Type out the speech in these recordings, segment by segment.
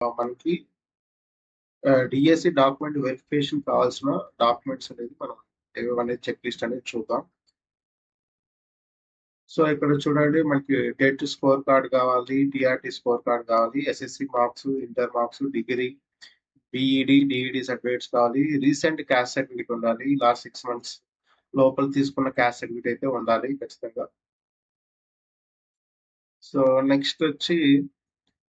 మనకి DSC document verification కావాల్సిన documents అనేది మనం ఏవనేది చెక్ లిస్ట్ అనేది చూద్దాం. సో ఇక్కడ చూడండి మనకి టెట్ స్కోర్ కార్డ్ కావాలి, టీఆర్టీ స్కోర్ కార్డ్ కావాలి, SSC marks, inter marks, degree, BEd, DEd certificates కావాలి, రీసెంట్ క్యాస్ట్ సర్టిఫికేట్ ఉండాలి, లాస్ట్ 6 మంత్స్ లోపల తీసుకున్న క్యాస్ట్ సర్టిఫికేట్ అయితే ఉండాలి ఖచ్చితంగా. సో నెక్స్ట్ వచ్చి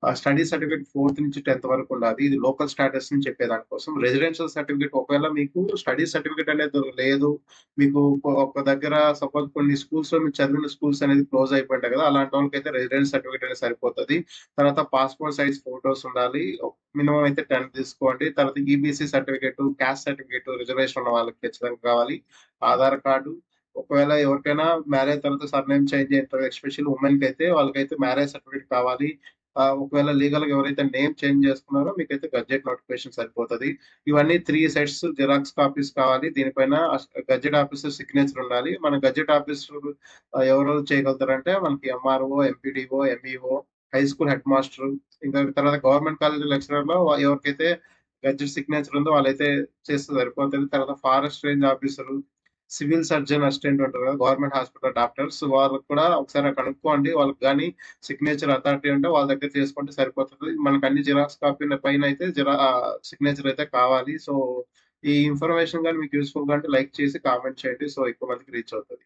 స్టడీ సర్టిఫికేట్ 4th నుంచి 10th వరకు ఉండాలి. ఇది లోకల్ స్టాటస్ అని చెప్పేదానికోసం. రెసిడెన్షియల్ సర్టిఫికేట్ ఒకవేళ మీకు స్టడీ సర్టిఫికేట్ అనేది లేదు, మీకు ఒక దగ్గర సపోజ్ కొన్ని స్కూల్స్‌లో మీరు చదివిన స్కూల్స్ అనేది క్లోజ్ అయిపోయింటాయి కదా! అలాంటి వాళ్ళకైతే రెసిడెన్స్ సర్టిఫికేట్ అనేది సరిపోతది. తర్వాత పాస్‌పోర్ట్ సైజ్ ఫోటోస్ ఉండాలి. మినిమమ్ అయితే 10 తీసుకోండి. తర్వాత EBC certificate, caste certificate, reservation ఉన్న వాళ్ళకి ఖచ్చితంగా కావాలి. ఆధార్ కార్డు, ఒకవేళ ఎవరికైనా మ్యారేజ్ తర్వాత సర్‌నేమ్ చేంజ్ అయ్యింటారు. ఎస్పెషల్లీ వుమెన్‌కైతే వాళ్ళకైతే మ్యారేజ్ సర్టిఫికేట్ కావాలి. ఒకవేళ లీగల్‌గా ఎవరైతే నేమ్ చేంజ్ చేసుకున్నారో మీకైతే గెజెట్ నోటిఫికేషన్ సరిపోతది. ఇవన్నీ 3 సెట్స్ జిరాక్స్ కాపీస్ కావాలి. దీనిపైన గెజెట్ ఆఫీసర్ సిగ్నేచర్ ఉండాలి. మన గెజెట్ ఆఫీసర్ ఎవరు చేయగలుగుతారంటే మనకి MRO, MPDO, MEO, high school head master, ఇంకా తర్వాత గవర్నమెంట్ కాలేజ్ లెక్చరర్‌లో ఎవరికైతే గెజెట్ సిగ్నేచర్ ఉందో వాళ్ళైతే చేస్తే సరిపోతది. తర్వాత forest range officer, civil surgeon assistant ఉంటారు కదా! గవర్నమెంట్ హాస్పిటల్ డాక్టర్స్ వాళ్ళకి కూడా ఒకసారి కనుక్కోండి. వాళ్ళకి గాని సిగ్నేచర్ అథారిటీ ఉంటే వాళ్ళ దగ్గర చేసుకుంటే సరిపోతది. మనకు అన్ని జిరాక్స్ కాపీల పైనైతే సిగ్నేచర్ అయితే కావాలి. సో, ఈ ఇన్ఫర్మేషన్ గాని మీకు యూజ్‌ఫుల్‌గా ఉంటే లైక్ చేసి కామెంట్ చేయండి. సో, ఎక్కువ మందికి రీచ్ అవుతది.